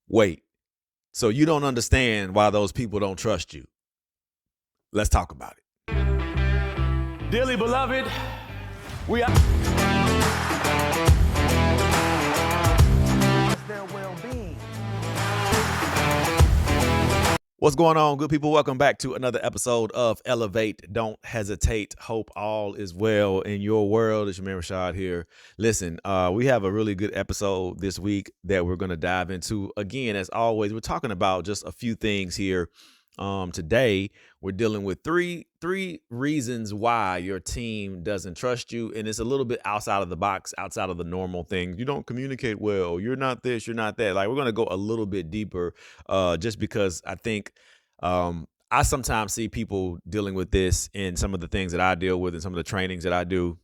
Wait, so you don't understand why those people don't trust you. Let's talk about it. Dearly beloved, we are their well-being. What's going on, good people? Welcome back to another episode of Elevate. Don't hesitate. Hope all is well in your world. It's your man Rashad here. Listen, we have a really good episode this week that we're going to dive into. Again, as always, we're talking about just a few things here. Today, we're dealing with three reasons why your team doesn't trust you, and it's a little bit outside of the box, outside of the normal thing. You don't communicate well. You're not this. You're not that. Like, we're gonna go a little bit deeper, just because I think I sometimes see people dealing with this in some of the things that I deal with and some of the trainings that I do.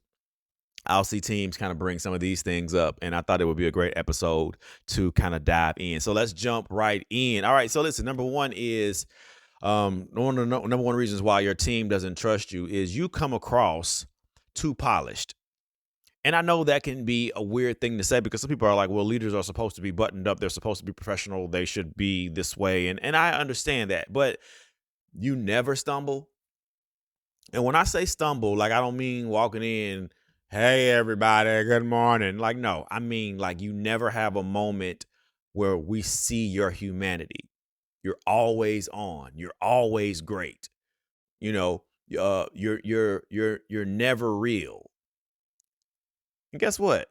I'll see teams kind of bring some of these things up, and I thought it would be a great episode to kind of dive in. So let's jump right in. All right. So listen, number one is one of the number one reasons why your team doesn't trust you is you come across too polished. And I know that can be a weird thing to say because some people are like, well, leaders are supposed to be buttoned up. They're supposed to be professional. They should be this way. And I understand that, but you never stumble. And when I say stumble, like, I don't mean walking in, hey, everybody, good morning. Like, no, I mean, like, you never have a moment where we see your humanity. You're always on. You're always great. You know, you're never real. And guess what?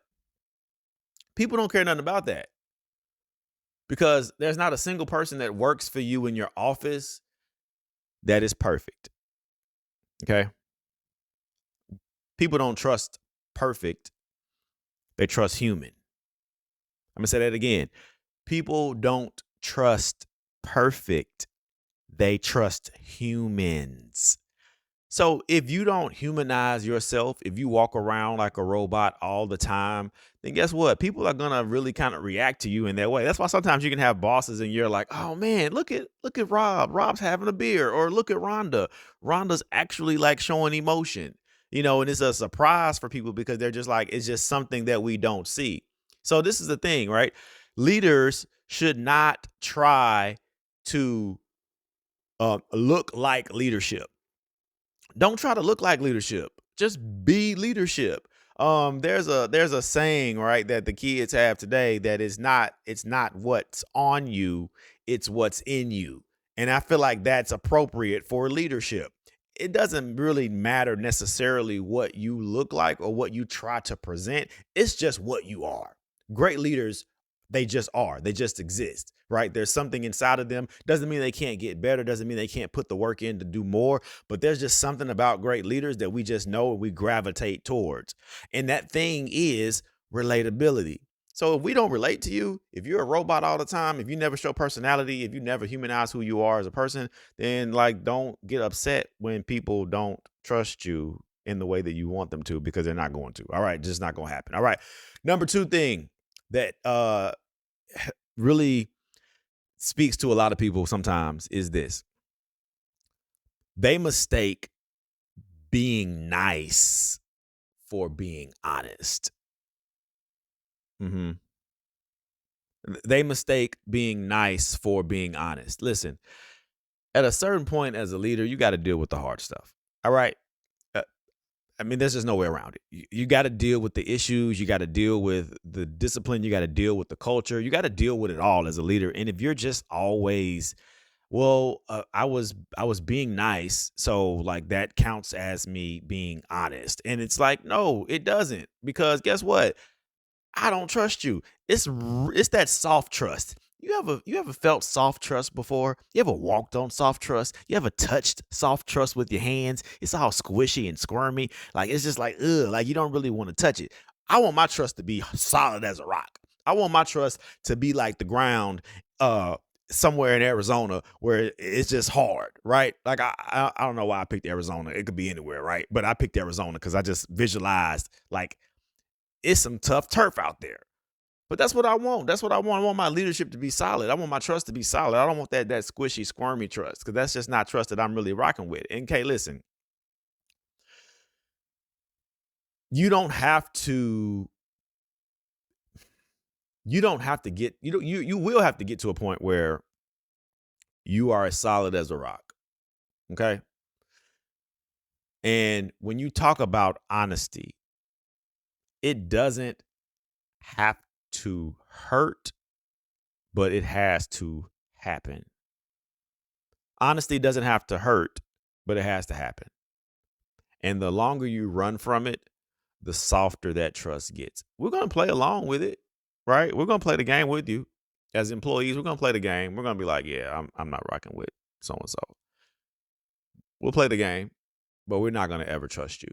People don't care nothing about that because there's not a single person that works for you in your office that is perfect. Okay? People don't trust perfect. They trust human. I'm going to say that again. People don't trust perfect. They trust humans. So if you don't humanize yourself, if you walk around like a robot all the time, then guess what? People are gonna really kind of react to you in that way. That's why sometimes you can have bosses and you're like, oh man, look at Rob. Rob's having a beer. Or look at Rhonda. Rhonda's actually like showing emotion. And it's a surprise for people because they're just like, it's just something that we don't see. So this is the thing, right? Leaders should not try to look like leadership. Don't try to look like leadership. Just be leadership. There's a saying, right, that the kids have today that it's not what's on you, it's what's in you. And I feel like that's appropriate for leadership. It doesn't really matter necessarily what you look like or what you try to present. It's just what you are. Great leaders, they just are. They just exist, right? There's something inside of them. Doesn't mean they can't get better. Doesn't mean they can't put the work in to do more. But there's just something about great leaders that we just know and we gravitate towards. And that thing is relatability. So if we don't relate to you, if you're a robot all the time, if you never show personality, if you never humanize who you are as a person, then like, don't get upset when people don't trust you in the way that you want them to, because they're not going to. All right. Just not going to happen. All right. Number two thing that really speaks to a lot of people sometimes is this. They mistake being nice for being honest. They mistake being nice for being honest. Listen, at a certain point as a leader, you got to deal with the hard stuff. All right. I mean, there's just no way around it. You got to deal with the issues. You got to deal with the discipline. You got to deal with the culture. You got to deal with it all as a leader. And if you're just always, well, I was being nice, so like that counts as me being honest. And it's like, no, it doesn't, because guess what? I don't trust you. It's that soft trust. You ever felt soft trust before? You ever walked on soft trust? You ever touched soft trust with your hands? It's all squishy and squirmy. Like, it's just like, ugh, like you don't really want to touch it. I want my trust to be solid as a rock. I want my trust to be like the ground somewhere in Arizona where it's just hard, right? Like, I don't know why I picked Arizona. It could be anywhere, right? But I picked Arizona because I just visualized like it's some tough turf out there. But that's what I want. That's what I want. I want my leadership to be solid. I want my trust to be solid. I don't want that squishy, squirmy trust, because that's just not trust that I'm really rocking with. And okay, listen, you don't have to you don't have to get, you will have to get to a point where you are as solid as a rock. Okay. And when you talk about honesty, it doesn't have to hurt, but it has to happen. Honesty doesn't have to hurt, but it has to happen. And the longer you run from it, the softer that trust gets. We're going to play along with it, right? We're going to play the game with you. As employees, we're going to play the game. We're going to be like, yeah, I'm not rocking with so and so. We'll play the game, but we're not going to ever trust you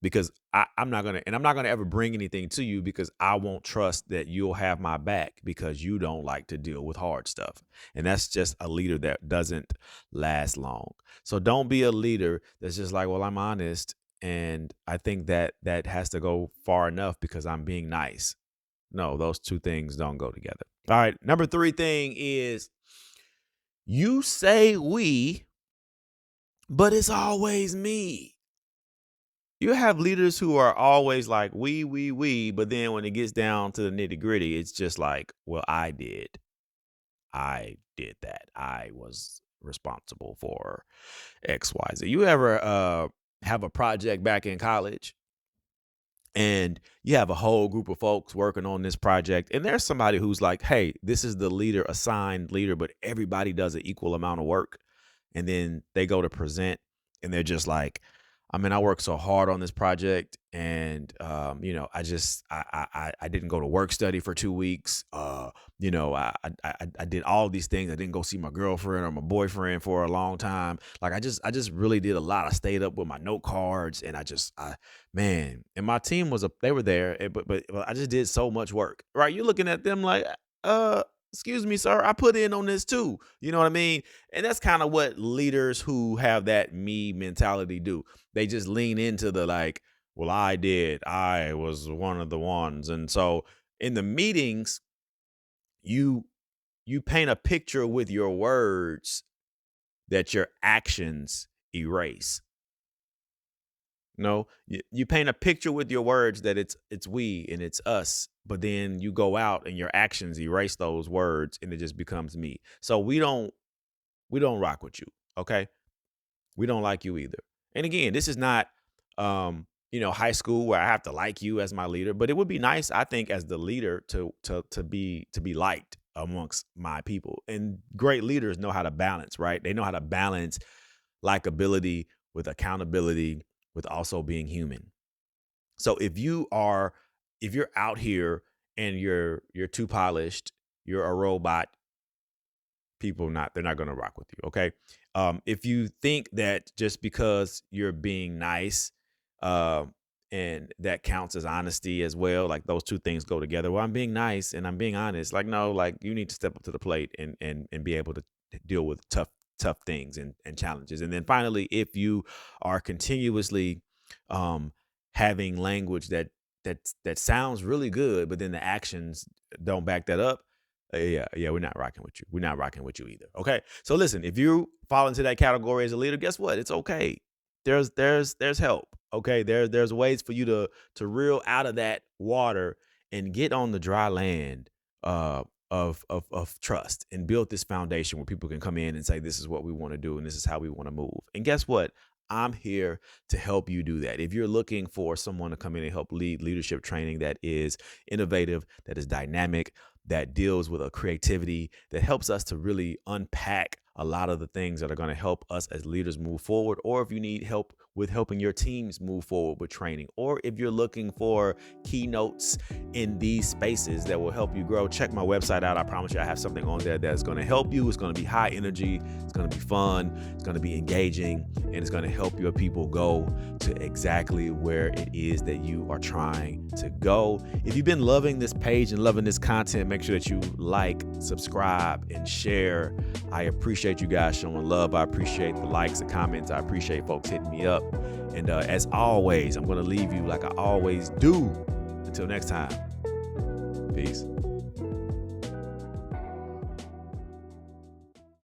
because I'm not going to ever bring anything to you because I won't trust that you'll have my back because you don't like to deal with hard stuff. And that's just a leader that doesn't last long. So don't be a leader that's just like, well, I'm honest. And I think that has to go far enough because I'm being nice. No, those two things don't go together. All right. Number 3 thing is you say we, but it's always me. You have leaders who are always like we, but then when it gets down to the nitty gritty, it's just like, well, I did that. I was responsible for X, Y, Z. You ever have a project back in college and you have a whole group of folks working on this project and there's somebody who's like, hey, this is the leader, assigned leader, but everybody does an equal amount of work. And then they go to present and they're just like, I mean, I worked so hard on this project and, I didn't go to work study for 2 weeks. I did all these things. I didn't go see my girlfriend or my boyfriend for a long time. Like I just really did a lot. I stayed up with my note cards and and my team they were there, but I just did so much work, right? You're looking at them like, excuse me, sir, I put in on this too. You know what I mean? And that's kind of what leaders who have that me mentality do. They just lean into the like, well, I was one of the ones. And so in the meetings, you paint a picture with your words that your actions erase. No, you paint a picture with your words that it's we and it's us, but then you go out and your actions erase those words and it just becomes me. So we don't rock with you, okay? We don't like you either. And again, this is not high school where I have to like you as my leader, but it would be nice, I think, as the leader to be liked amongst my people. And great leaders know how to balance, right? They know how to balance likability with accountability with also being human. So if you're out here and you're too polished, you're a robot, they're not going to rock with you. Okay. If you think that just because you're being nice, and that counts as honesty as well, like those two things go together. Well, I'm being nice and I'm being honest. Like, no, like you need to step up to the plate and be able to deal with tough things and challenges. And then finally, if you are continuously having language that sounds really good, but then the actions don't back that up, yeah, we're not rocking with you. We're not rocking with you either. Okay. So listen, if you fall into that category as a leader, guess what? It's okay. There's help. Okay. There's ways for you to reel out of that water and get on the dry land of trust and build this foundation where people can come in and say, this is what we want to do and this is how we want to move. And guess what? I'm here to help you do that. If you're looking for someone to come in and help lead leadership training that is innovative, that is dynamic, that deals with a creativity, that helps us to really unpack a lot of the things that are going to help us as leaders move forward, or if you need help with helping your teams move forward with training, or if you're looking for keynotes in these spaces that will help you grow, check my website out. I promise you I have something on there that's going to help you. It's going to be high energy. It's going to be fun. It's going to be engaging, and it's going to help your people go to exactly where it is that you are trying to go. If you've been loving this page and loving this content, make sure that you like, subscribe, and share. I appreciate you guys showing love. I appreciate the likes and comments. I appreciate folks hitting me up. And as always, I'm going to leave you like I always do. Until next time, peace.